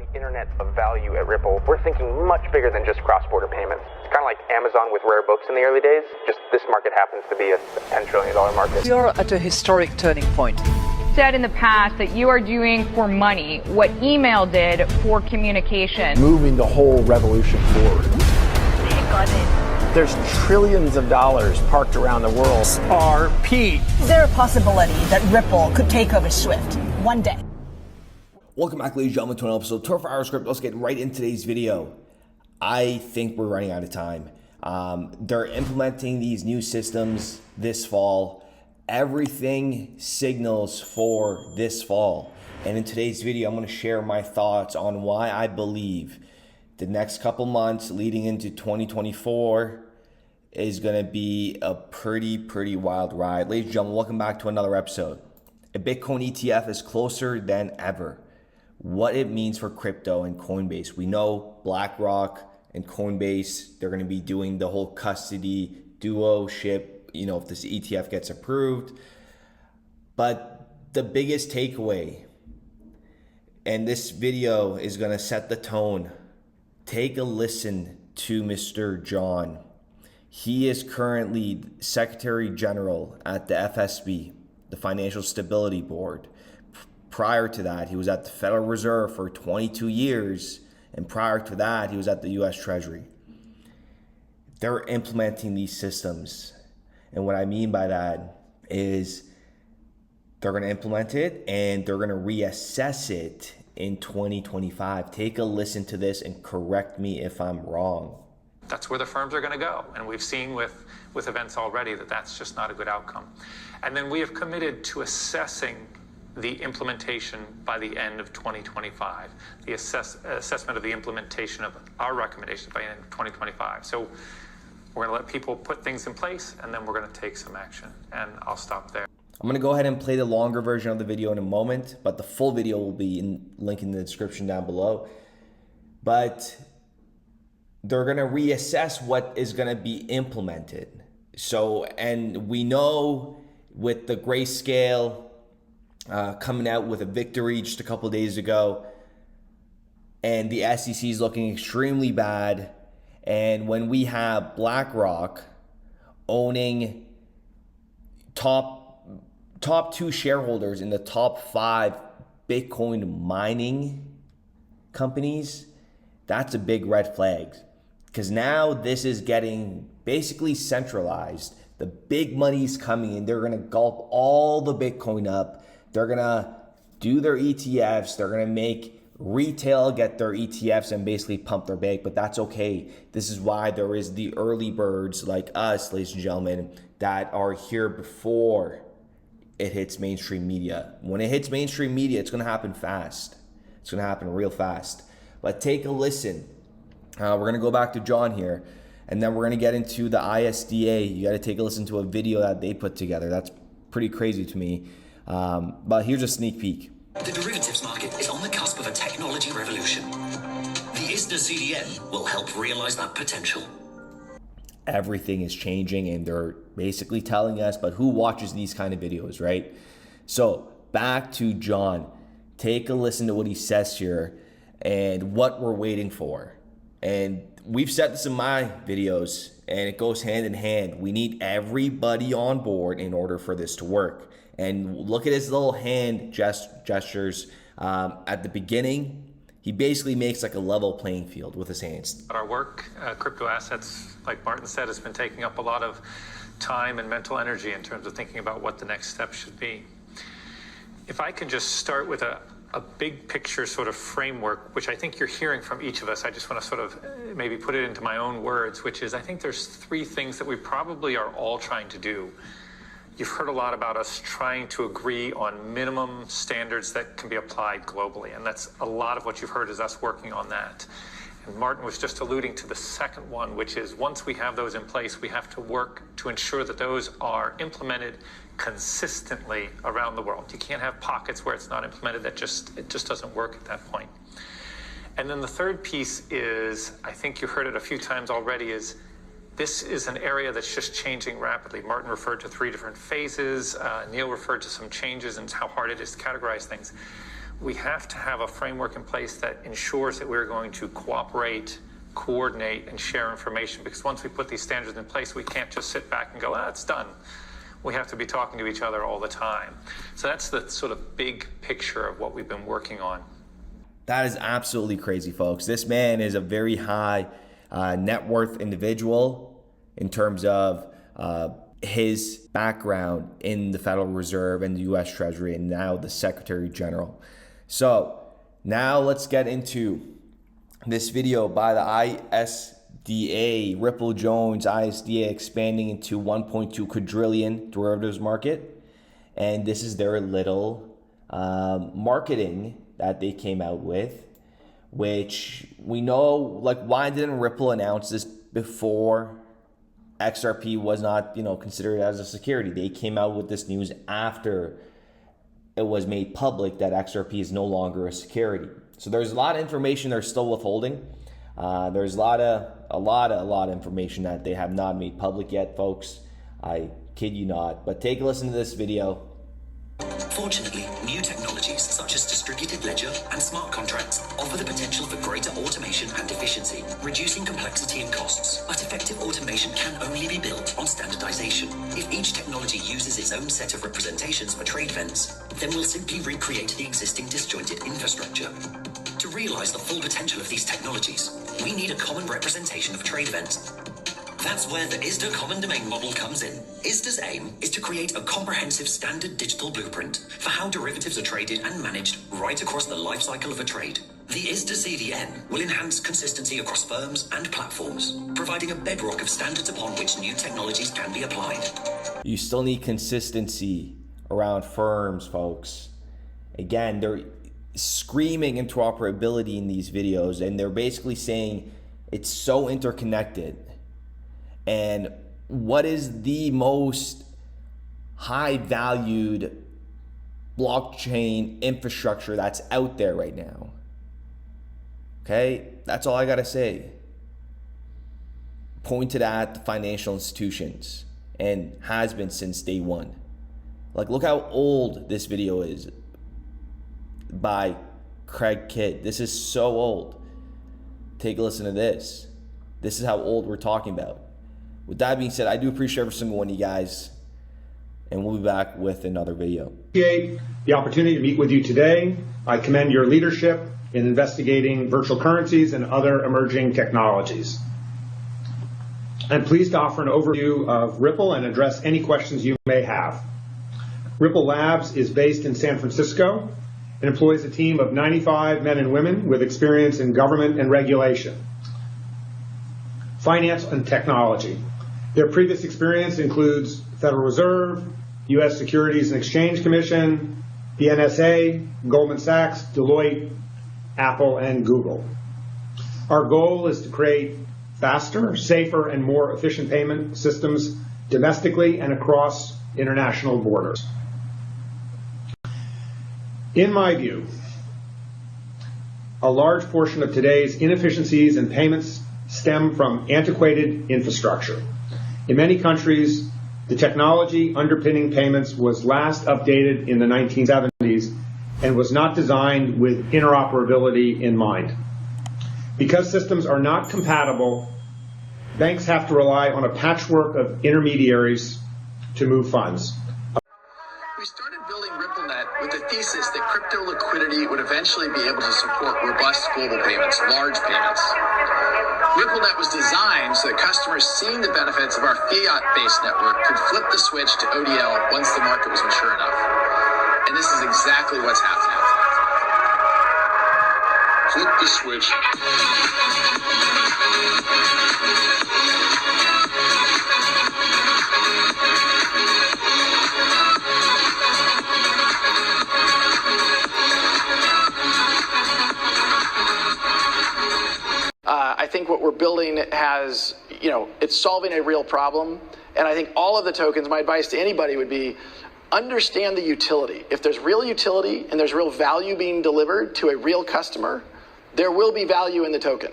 the internet of value at Ripple, we're thinking much bigger than just cross-border payments. It's kind of like Amazon with rare books in the early days, just this market happens to be a $10 trillion market. We are at a historic turning point. Said in the past that you are doing for money what email did for communication. Moving the whole revolution forward. There's trillions of dollars parked around the world. XRP. Is there a possibility that Ripple could take over SWIFT one day? Welcome back, ladies and gentlemen, to an episode of xrpnews. Let's get right into today's video. I think we're running out of time. They're implementing these new systems this fall. Everything signals for this fall. And in today's video, I'm going to share my thoughts on why I believe the next couple months leading into 2024 is going to be a pretty wild ride. Ladies and gentlemen, welcome back to another episode. A Bitcoin ETF is closer than ever. What it means for crypto and Coinbase. We know BlackRock and Coinbase, they're going to be doing the whole custody duo-ship, if this ETF gets approved. But the biggest takeaway, and this video is going to set the tone, take a listen to Mr. John. He is currently Secretary General at the FSB, the Financial Stability Board. Prior to that, he was at the Federal Reserve for 22 years, and prior to that, he was at the U.S. Treasury. They're implementing these systems, and what I mean by that is they're going to implement it and they're going to reassess it in 2025. Take a listen to this and correct me if I'm wrong. That's where the firms are going to go, and we've seen with events already that that's just not a good outcome. And then we have committed to assessing the implementation by the end of 2025, the assessment of the implementation of our recommendations by the end of 2025. So we're going to let people put things in place, and then we're going to take some action, and I'll stop there. I'm going to go ahead and play the longer version of the video in a moment, but the full video will be linked in the description down below. But they're going to reassess what is going to be implemented. So, and we know with the Grayscale coming out with a victory just a couple of days ago, and the SEC is looking extremely bad. And when we have BlackRock owning top two shareholders in the top 5 Bitcoin mining companies, that's a big red flag. Because now this is getting basically centralized. The big money's coming in. They're going to gulp all the Bitcoin up. They're going to do their ETFs. They're going to make retail get their ETFs and basically pump their bag, but that's okay. This is why there is the early birds like us, ladies and gentlemen, that are here before it hits mainstream media. When it hits mainstream media, it's going to happen fast. It's going to happen real fast. But take a listen. We're going to go back to John here, and then we're going to get into the ISDA. You got to take a listen to a video that they put together. That's pretty crazy to me. But here's a sneak peek. The derivatives market is on the cusp of a technology revolution. The ISDA CDN will help realize that potential. Everything is changing, and they're basically telling us, but who watches these kind of videos, right? So back to John. Take a listen to what he says here and what we're waiting for. And we've said this in my videos, and it goes hand in hand. We need everybody on board in order for this to work. And look at his little hand gestures at the beginning. He basically makes like a level playing field with his hands. Our work, crypto assets, like Martin said, has been taking up a lot of time and mental energy in terms of thinking about what the next step should be. If I can just start with a big picture sort of framework, which I think you're hearing from each of us, I just want to sort of maybe put it into my own words, which is I think there's 3 things that we probably are all trying to do. You've heard a lot about us trying to agree on minimum standards that can be applied globally, and that's a lot of what you've heard is us working on that. And Martin was just alluding to the second one, which is once we have those in place, we have to work to ensure that those are implemented consistently around the world. You can't have pockets where it's not implemented. It just doesn't work at that point. And then the third piece is, I think you've heard it a few times already, is this is an area that's just changing rapidly. Martin referred to 3 different phases. Neil referred to some changes and how hard it is to categorize things. we have to have a framework in place that ensures that we're going to cooperate, coordinate, and share information, because once we put these standards in place, we can't just sit back and go, it's done. We have to be talking to each other all the time. So that's the sort of big picture of what we've been working on. That is absolutely crazy, folks. This man is a very high net worth individual in terms of his background in the Federal Reserve and the U.S. Treasury, and now the Secretary General. So now let's get into this video by the ISDA, Ripple Jones ISDA, expanding into 1.2 quadrillion derivatives market. And this is their little marketing that they came out with, which we know, like, why didn't Ripple announce this before XRP was not, considered as a security? They came out with this news after it was made public that XRP is no longer a security. So there's a lot of information they're still withholding. There's a lot of information that they have not made public yet, folks. I kid you not. But take a listen to this video. Fortunately, new technologies such as distributed ledger and smart contracts offer the potential for greater automation and efficiency, reducing complexity and costs. But effective automation can only be built on standardization. If each technology uses its own set of representations for trade events, then we'll simply recreate the existing disjointed infrastructure. To realize the full potential of these technologies, we need a common representation of trade events. That's where the ISDA Common Domain model comes in. ISDA's aim is to create a comprehensive standard digital blueprint for how derivatives are traded and managed right across the life cycle of a trade. The ISDA CDN will enhance consistency across firms and platforms, providing a bedrock of standards upon which new technologies can be applied. You still need consistency around firms, folks. Again, they're screaming interoperability in these videos, and they're basically saying it's so interconnected. And what is the most high valued blockchain infrastructure that's out there right now? Okay, that's all I gotta say. Pointed at the financial institutions, and has been since day one. Like, look how old this video is by Craig Kidd. This is so old. Take a listen to this. This is how old we're talking about. With that being said, I do appreciate every single one of you guys, and we'll be back with another video. Appreciate the opportunity to meet with you today. I commend your leadership in investigating virtual currencies and other emerging technologies. I'm pleased to offer an overview of Ripple and address any questions you may have. Ripple Labs is based in San Francisco and employs a team of 95 men and women with experience in government and regulation, finance, and technology. Their previous experience includes Federal Reserve, U.S. Securities and Exchange Commission, the NSA, Goldman Sachs, Deloitte, Apple, and Google. Our goal is to create faster, safer, and more efficient payment systems domestically and across international borders. In my view, a large portion of today's inefficiencies in payments stem from antiquated infrastructure. In many countries, the technology underpinning payments was last updated in the 1970s and was not designed with interoperability in mind. Because systems are not compatible, banks have to rely on a patchwork of intermediaries to move funds. We started building RippleNet with the thesis that crypto liquidity would eventually be able to support robust global payments, large payments. RippleNet was designed so that customers seeing the benefits of our fiat-based network could flip the switch to ODL once the market was mature enough. And this is exactly what's happening. Flip the switch. I think what we're building has, it's solving a real problem. And I think all of the tokens, my advice to anybody would be, understand the utility. If there's real utility and there's real value being delivered to a real customer, there will be value in the token.